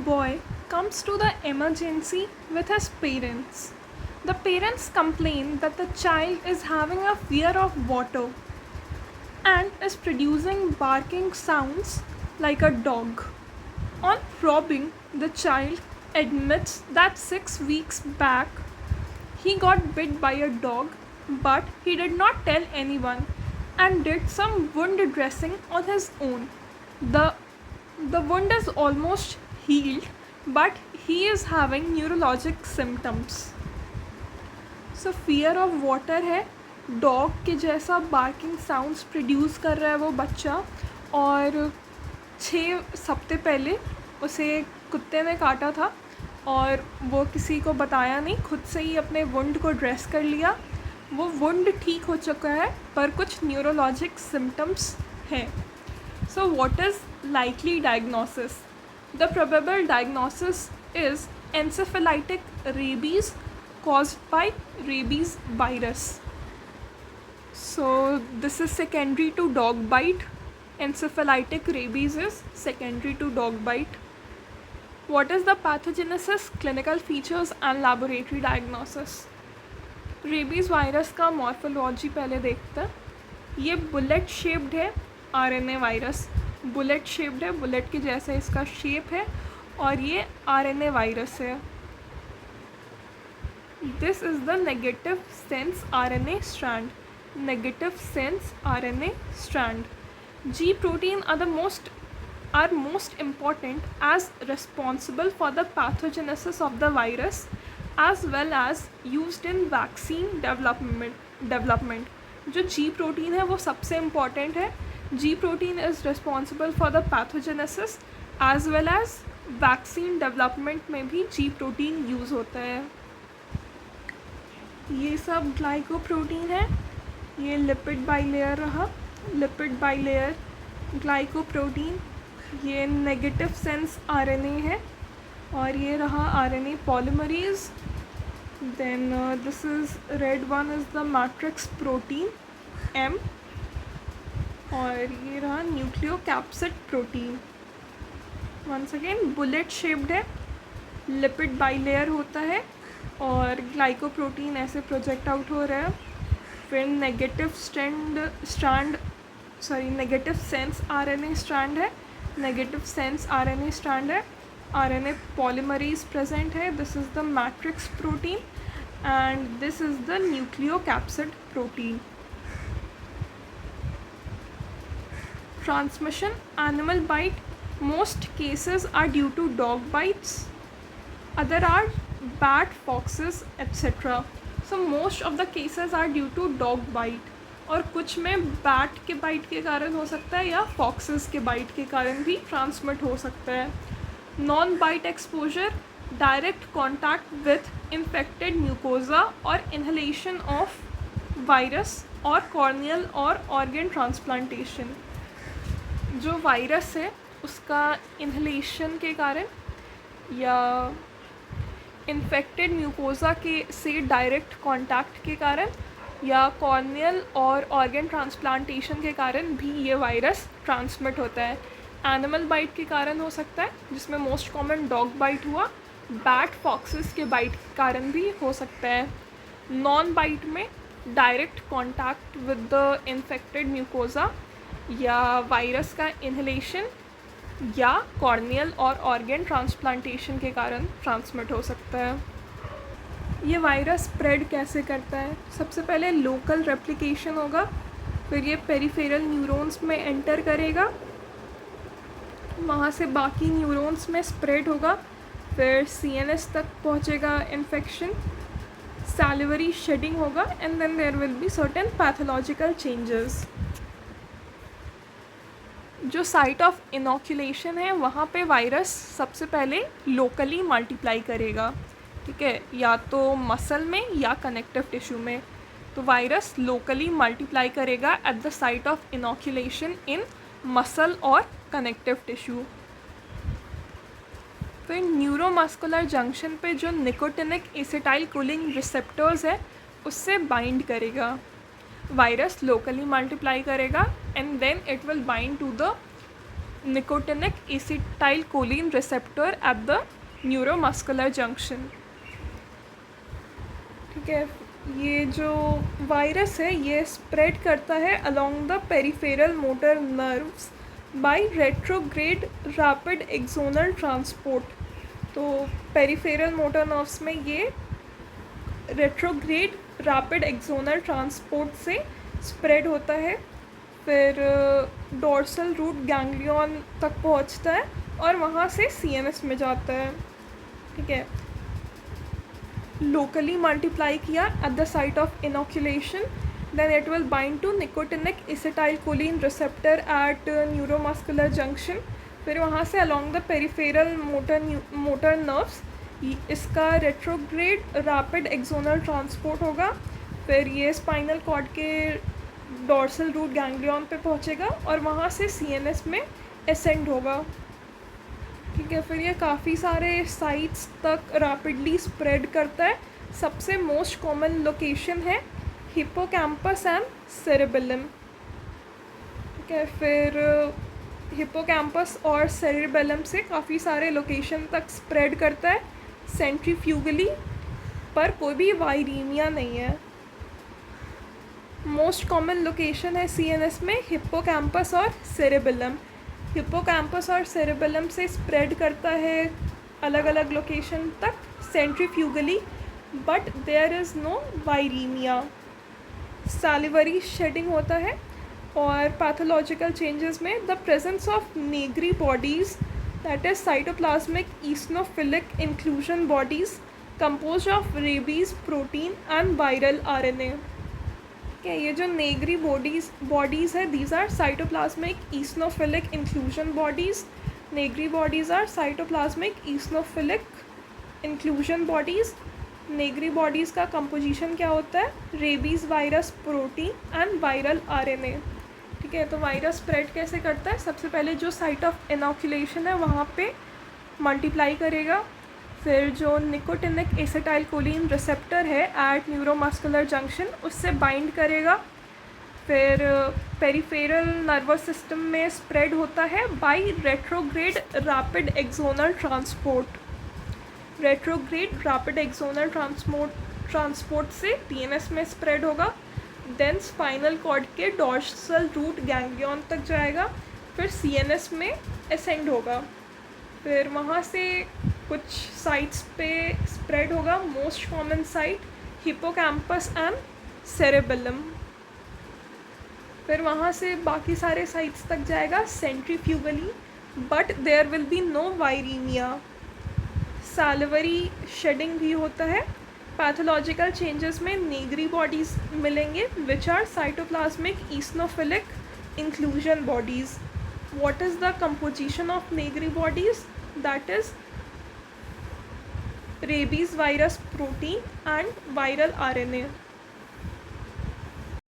boy comes to the emergency with his parents. The parents complain that the child is having a fear of water and is producing barking sounds like a dog. On probing, the child admits that 6 weeks back he got bit by a dog, but he did not tell anyone and did some wound dressing on his own. The, the wound is almost healed, but he is having neurologic symptoms. So fear of water है, dog के जैसा barking sounds produce कर रहा है वो बच्चा, और 6 हफ्ते पहले उसे कुत्ते ने काटा था और वो किसी को बताया नहीं, खुद से ही अपने वुंड को ड्रेस कर लिया. वो वुंड ठीक हो चुका है पर कुछ न्यूरोलॉजिक सिम्टम्स हैं. So what is likely diagnosis? The probable diagnosis is encephalitic rabies caused by rabies virus. So this is secondary to dog bite. Encephalitic rabies is secondary to dog bite. What is the pathogenesis, clinical features and laboratory diagnosis? Rabies virus का morphology पहले देखते हैं. ये bullet shaped है RNA virus. Bullet shaped है, bullet के जैसा इसका शेप है और ये आरएनए वायरस है. This is the negative sense RNA strand. Negative sense RNA strand. G protein are most important as responsible for the pathogenesis of the virus as well as used in vaccine development. जो G protein है वो सबसे important है. G protein is responsible for the pathogenesis as well as vaccine development में भी G protein use होता है. ये सब ग्लाइकोप्रोटीन है. ये लिपिड बाइलेयर रहा, लिपिड बाइलेयर ग्लाइकोप्रोटीन. ये नेगेटिव सेंस आरएनए है और ये रहा RNA polymerase. Then this is red one is the matrix protein M और ये रहा nucleocapsid protein. Once again bullet shaped है, लिपिड बाइलेयर होता है और ग्लाइकोप्रोटीन ऐसे प्रोजेक्ट आउट हो रहा है. फिर negative negative sense RNA strand है, नेगेटिव सेंस आरएनए स्ट्रैंड है. आरएनए पॉलीमरेज प्रेजेंट है. This is the matrix protein and this is the nucleocapsid protein. Transmission animal bite. Most cases are due to dog bites, other are bat, foxes, etc. So most of the cases are due to dog bite. और कुछ में bat के bite के कारण हो सकता है या फॉक्सेस के बाइट के कारण भी ट्रांसमिट हो सकता है. Non bite exposure, direct contact with infected mucosa और इन्हेलेशन ऑफ वायरस और कॉर्नियल और ऑर्गन ट्रांसप्लांटेशन. जो वायरस है उसका इन्हेलेशन के कारण या इन्फेक्टेड म्यूकोज़ा के से डायरेक्ट कांटेक्ट के कारण या कॉर्नियल और ऑर्गन ट्रांसप्लांटेशन के कारण भी ये वायरस ट्रांसमिट होता है. एनिमल बाइट के कारण हो सकता है जिसमें मोस्ट कॉमन डॉग बाइट हुआ. बैट, फॉक्सेस के बाइट के कारण भी हो सकता है. नॉन बाइट में direct contact with the infected mucosa या वायरस का इन्हेलेशन या कॉर्नियल और ऑर्गन ट्रांसप्लांटेशन के कारण ट्रांसमिट हो सकता है. ये वायरस स्प्रेड कैसे करता है? सबसे पहले लोकल रेप्लिकेशन होगा, फिर ये पेरिफेरल न्यूरॉन्स में एंटर करेगा, वहाँ से बाकी न्यूरॉन्स में स्प्रेड होगा, फिर सीएनएस तक पहुँचेगा इन्फेक्शन, सैलिवरी शेडिंग होगा and then there will be certain pathological changes. जो साइट ऑफ इनोक्यूलेशन है वहाँ पे वायरस सबसे पहले लोकली मल्टीप्लाई करेगा. ठीक है, या तो मसल में या कनेक्टिव टिश्यू में. तो वायरस लोकली मल्टीप्लाई करेगा at the site of inoculation in muscle और कनेक्टिव टिश्यू. फिर न्यूरोमस्कुलर जंक्शन पे जो निकोटिनिक एसिटाइल कोलिन रिसेप्टर्स है उससे बाइंड करेगा. वायरस लोकली मल्टीप्लाई करेगा and then it will bind to the nicotinic acetylcholine receptor at the neuromuscular junction. ठीक है, ये जो वायरस है ये स्प्रेड करता है along the peripheral motor nerves by retrograde rapid axonal transport. तो पेरिफेरल मोटर नर्व्स में ये रेट्रोग्रेड रैपिड एक्सोनल ट्रांसपोर्ट से स्प्रेड होता है, फिर डोर्सल रूट गैंग्लियन तक पहुंचता है और वहाँ से सीएनएस में जाता है. ठीक है, locally multiply किया at the site of inoculation, then it will bind to nicotinic acetylcholine receptor at neuromuscular junction. फिर वहाँ से along the peripheral motor nerves इसका retrograde rapid axonal transport होगा, फिर ये spinal cord के dorsal root ganglion पे पहुँचेगा और वहाँ से CNS में ascend होगा. ठीक है, फिर ये काफ़ी सारे साइट्स तक रैपिडली स्प्रेड करता है. सबसे मोस्ट कॉमन लोकेशन है हिप्पोकैम्पस एंड सेरेबेलम. ठीक है, फिर हिप्पोकैम्पस और सेरेबेलम से काफ़ी सारे लोकेशन तक स्प्रेड करता है सेंट्रीफ्यूगली, पर कोई भी वायरीमिया नहीं है. मोस्ट कॉमन लोकेशन है सीएनएस में हिप्पोकैम्पस और सेरेबेलम. हिप्पोकैम्पस और सेरेबेलम से स्प्रेड करता है अलग अलग लोकेशन तक centrifugally, but there is no viraemia. Salivary shedding होता है और पैथोलॉजिकल चेंजेस में the presence of Negri bodies that is cytoplasmic eosinophilic inclusion bodies compose of rabies protein and viral RNA. क्या ये जो नेग्री बॉडीज़ है, these are cytoplasmic eosinophilic inclusion bodies. Negri bodies are cytoplasmic eosinophilic inclusion bodies. Negri bodies का composition क्या होता है? Rabies virus protein and viral RNA. ठीक है, तो वायरस स्प्रेड कैसे करता है? सबसे पहले जो साइट ऑफ इनोकुलेशन है वहाँ पे मल्टीप्लाई करेगा, फिर जो निकोटिनिक एसिटाइलकोलिन रिसेप्टर है एट न्यूरोमस्कुलर जंक्शन उससे बाइंड करेगा, फिर पेरिफेरल नर्वस सिस्टम में स्प्रेड होता है by retrograde rapid axonal transport. Retrograde rapid axonal transport से टीएनएस में स्प्रेड होगा, देन स्पाइनल कॉर्ड के डॉर्सल रूट गैंग्लियन तक जाएगा, फिर सीएनएस में असेंड होगा, फिर वहाँ से कुछ साइट्स पे स्प्रेड होगा. Most common site hippocampus and cerebellum. फिर वहाँ से बाकी सारे साइट्स तक जाएगा centrifugally, but there will be no viraemia. Salivary shedding भी होता है. पैथोलॉजिकल चेंजेस में नेग्री बॉडीज़ मिलेंगे which are cytoplasmic eosinophilic inclusion bodies. What is the composition of negri bodies? That is rabies virus protein and viral RNA.